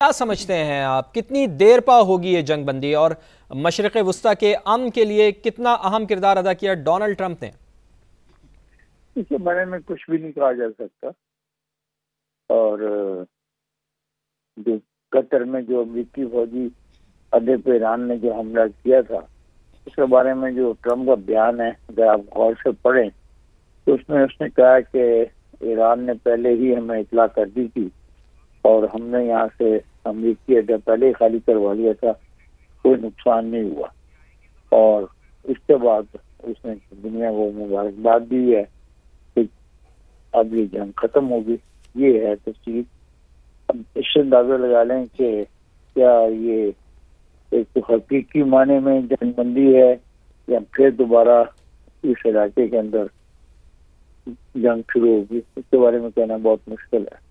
क्या समझते हैं आप, कितनी देर पा होगी ये जंग बंदी और मशरिक़ वुस्ता के अमन के लिए कितना अहम किरदार अदा किया डोनाल्ड ट्रंप ने? इसके बारे में कुछ भी नहीं कहा जा सकता। और जो कतर में जो अमरीकी फौजी अड्डे पे ईरान ने जो हमला किया था, उसके बारे में जो ट्रंप का बयान है, अगर आप गौर से पढ़ें तो उसमें उसने कहा कि ईरान ने पहले ही हमें इतला कर दी थी और हमने यहाँ से अमरीकी अड्डा पहले ही खाली करवा लिया था, कोई नुकसान नहीं हुआ। और इसके बाद उसने दुनिया को मुबारकबाद दी है कि अब ये जंग खत्म होगी। ये है तस्वीर। अब इससे अंदाजा लगा लें कि क्या ये एक तो हकीकी माने में जंगबंदी है या फिर दोबारा इस इलाके के अंदर जंग शुरू होगी, इसके बारे में कहना बहुत मुश्किल है।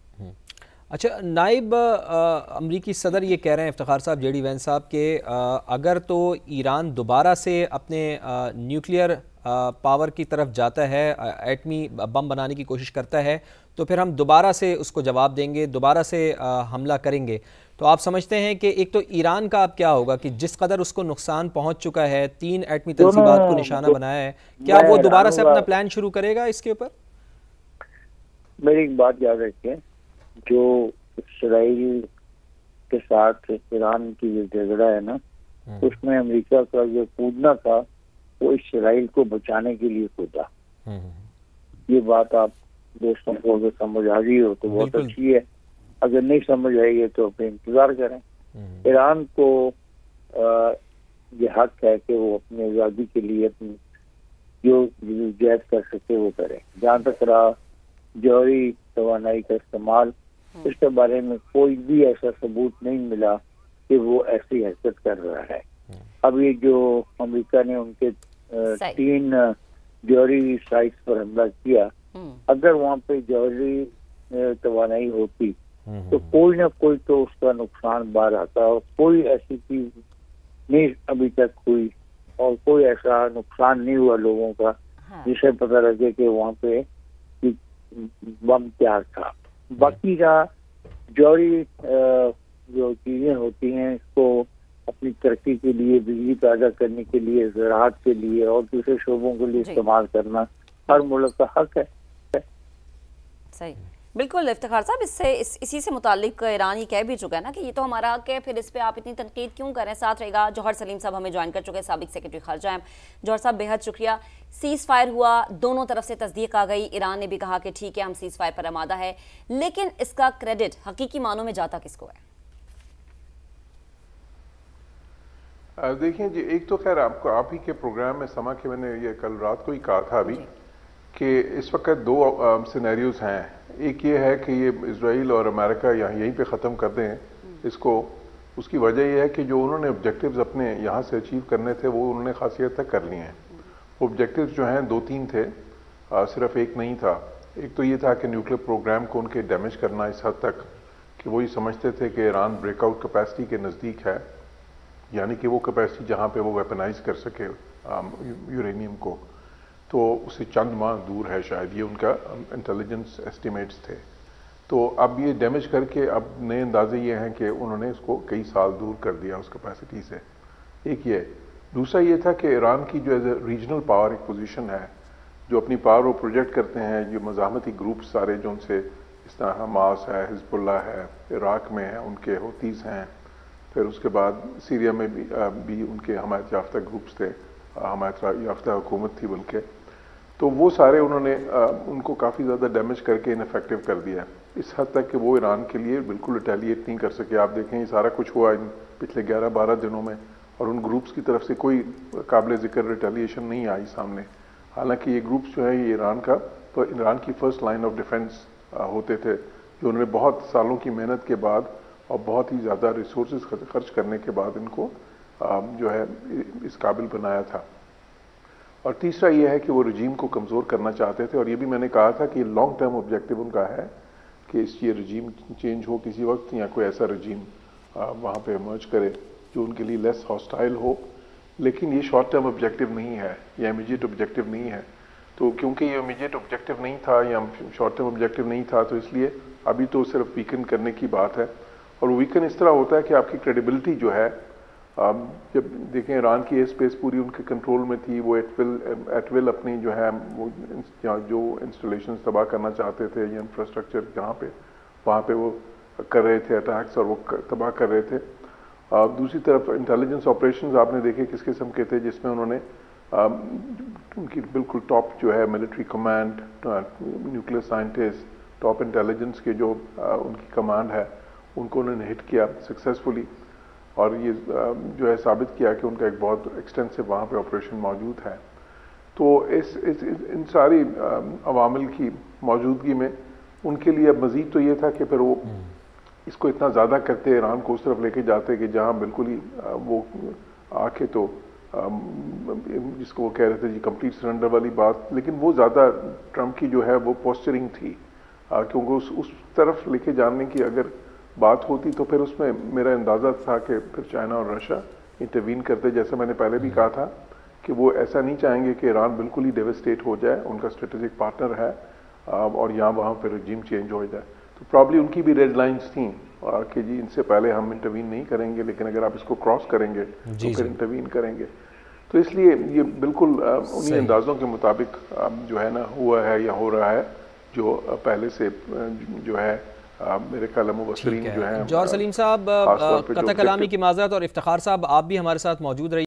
अच्छा नाइब, अमरीकी सदर ये कह रहे हैं इफ्तिखार साहब, जेडी वैंस साहब के अगर तो ईरान दोबारा से अपने न्यूक्लियर पावर की तरफ जाता है, एटमी बम बनाने की कोशिश करता है, तो फिर हम दोबारा से उसको जवाब देंगे, दोबारा से हमला करेंगे। तो आप समझते हैं कि एक तो ईरान का अब क्या होगा कि जिस कदर उसको नुकसान पहुंच चुका है, 3 एटमी तंसीबात को निशाना बनाया है, क्या वो दोबारा से अपना प्लान शुरू करेगा इसके ऊपर? मेरी एक बात याद रखें, जो इसराइल के साथ ईरान की जो झगड़ा है ना, उसमें अमेरिका का जो कूदना था वो इसराइल को बचाने के लिए कूदा। ये बात आप दोस्तों को अगर समझ आ गई हो तो बहुत अच्छी है, अगर नहीं समझ आएगी तो फिर इंतजार करें। ईरान को ये हक है कि वो अपनी आज़ादी के लिए अपनी जो जद्दोजहद कर सके वो करे। जहाँ तक रहा जौहरी तवानाई का इस्तेमाल, इसके बारे में कोई भी ऐसा सबूत नहीं मिला कि वो ऐसी हरकत कर रहा है। अब ये जो अमेरिका ने उनके 3 जौहरी साइट्स पर हमला किया, अगर वहाँ पे जौहरी तवानाई होती तो कोई ना कोई तो उसका नुकसान बाहर आता, और कोई ऐसी चीज नहीं अभी तक हुई और कोई ऐसा नुकसान नहीं हुआ लोगों का जिसे पता लगे कि वहाँ पे बम तैयार था। बाकी का जौहरी जो चीजें होती हैं, इसको अपनी तरक्की के लिए, बिजली पैदा करने के लिए, ज़राअत के लिए और दूसरे शोबों के लिए इस्तेमाल करना हर मुल्क का हक है। सही, बिल्कुल इफ्तिखार साहब, इसी से मुताल्लिक ईरान ही कह भी चुका है ना कि ये तो हमारा हक है, फिर इस पे आप इतनी तनकीद क्यों करें। साथ रहेगा जौहर सलीम साहब, हमें ज्वाइन कर चुके हैं, साबिक सेक्रेटरी खारजा हैं। जौहर साहब बेहद शुक्रिया। सीज़ फायर हुआ, दोनों तरफ से तस्दीक आ गई, ईरान ने भी कहा कि ठीक है हम सीज़ फायर पर आमादा है, लेकिन इसका क्रेडिट हकीकी मानों में जाता किसको है? देखिए जी, एक तो खैर आपको आप ही के प्रोग्राम में समा के मैंने ये कल रात को ही कहा था अभी कि इस वक्त 2 सिनेरियोज हैं। एक ये है कि ये इजराइल और अमेरिका यहीं पे ख़त्म कर दें इसको। उसकी वजह यह है कि जो उन्होंने ऑब्जेक्टिव्स अपने यहाँ से अचीव करने थे वो उन्होंने खासियत तक कर लिए हैं। ऑब्जेक्टिव्स जो हैं 2-3 थे, सिर्फ एक नहीं था। एक तो ये था कि न्यूक्लियर प्रोग्राम को उनके डैमेज करना इस हद तक कि वो ये समझते थे कि ईरान ब्रेकआउट कैपेसिटी के नज़दीक है, यानी कि वो कैपेसिटी जहाँ पे वो वेपनाइज कर सके यूरेनियम को, तो उससे चंद माह दूर है शायद, ये उनका इंटेलिजेंस एस्टिमेट्स थे। तो अब ये डैमेज करके अब नए अंदाजे ये हैं कि उन्होंने इसको कई साल दूर कर दिया उस कैपेसिटी से। एक ये। दूसरा ये था कि ईरान की जो एज ए रीजनल पावर एक पोजीशन है, जो अपनी पावर वो प्रोजेक्ट करते हैं, जो मज़ाहमती ग्रुप सारे जो उनसे इस तरह हमास है, हिजबुल्लाह है, इराक में है उनके हूतीज़ हैं, फिर उसके बाद सीरिया में भी उनके हमायत याफ्ता ग्रुप्स थे, हमायत याफ्ता हुकूमत थी बल्कि। तो वो सारे उन्होंने उनको काफ़ी ज़्यादा डैमेज करके इनफेक्टिव कर दिया इस हद तक कि वो ईरान के लिए बिल्कुल रिटेलिएट नहीं कर सके। आप देखें ये सारा कुछ हुआ इन पिछले 11-12 दिनों में और उन ग्रुप्स की तरफ से कोई काबिल ज़िक्र रिटेलिएशन नहीं आई सामने। हालांकि ये ग्रुप्स जो है ये ईरान की फर्स्ट लाइन ऑफ डिफेंस होते थे, जो उन्होंने बहुत सालों की मेहनत के बाद और बहुत ही ज़्यादा रिसोर्सेज खर्च करने के बाद इनको जो है इस काबिल बनाया था। और तीसरा ये है कि वो रजीम को कमज़ोर करना चाहते थे, और ये भी मैंने कहा था कि लॉन्ग टर्म ऑब्जेक्टिव उनका है कि ये रजीम चेंज हो किसी वक्त, या कोई ऐसा रजीम वहाँ पे इमर्ज करे जो उनके लिए लेस हॉस्टाइल हो। लेकिन ये शॉर्ट टर्म ऑब्जेक्टिव नहीं है, या इमीडिएट ऑब्जेक्टिव नहीं है। तो क्योंकि ये इमीडिएट ऑब्जेक्टिव नहीं था या शॉर्ट टर्म ऑब्जेक्टिव नहीं था, तो इसलिए अभी तो सिर्फ वीकन करने की बात है। और वीकन इस तरह होता है कि आपकी क्रेडिबिलिटी जो है, जब देखें ईरान की एयर स्पेस पूरी उनके कंट्रोल में थी, वो एट विल अपनी जो है वो जो इंस्टॉलेशन तबाह करना चाहते थे या इंफ्रास्ट्रक्चर जहाँ पे वहाँ पे वो कर रहे थे अटैक्स और वो तबाह कर रहे थे। दूसरी तरफ इंटेलिजेंस ऑपरेशंस आपने देखे किस किस्म के थे, जिसमें उन्होंने उनकी बिल्कुल टॉप जो है military command, nuclear scientist, top intelligence के जो उनकी कमांड है उनको उन्होंने हिट किया सक्सेसफुली, और ये जो है साबित किया कि उनका एक बहुत एक्सटेंसिव वहाँ पे ऑपरेशन मौजूद है। तो इन सारी अवामिल की मौजूदगी में उनके लिए अब मज़ीद तो ये था कि फिर वो इसको इतना ज़्यादा करते, ईरान को उस तरफ लेके जाते कि जहाँ बिल्कुल ही वो आके तो जिसको वो कह रहे थे जी कंप्लीट सरेंडर वाली बात, लेकिन वो ज़्यादा ट्रंप की जो है वो पोस्चरिंग थी, क्योंकि उस तरफ लेके जाने की अगर बात होती तो फिर उसमें मेरा अंदाज़ा था कि फिर चाइना और रशिया इंटरवीन करते, जैसे मैंने पहले भी कहा था कि वो ऐसा नहीं चाहेंगे कि ईरान बिल्कुल ही डेवस्टेट हो जाए, उनका स्ट्रेटेजिक पार्टनर है और यहाँ वहाँ पर रजीम चेंज हो जाए। तो प्रॉब्ली उनकी भी रेड लाइंस थी कि जी इनसे पहले हम इंटरवीन नहीं करेंगे, लेकिन अगर आप इसको क्रॉस करेंगे तो फिर इंटरवीन करेंगे। तो इसलिए ये बिल्कुल उन्हीं अंदाज़ों के मुताबिक जो है ना हुआ है या हो रहा है जो पहले से जो है मेरे ख्याल मुबस्सिरीन जो है। जौहर सलीम साहब, कतई कलामी की माज़रत, और इफ्तिखार साहब आप भी हमारे साथ मौजूद रहिए।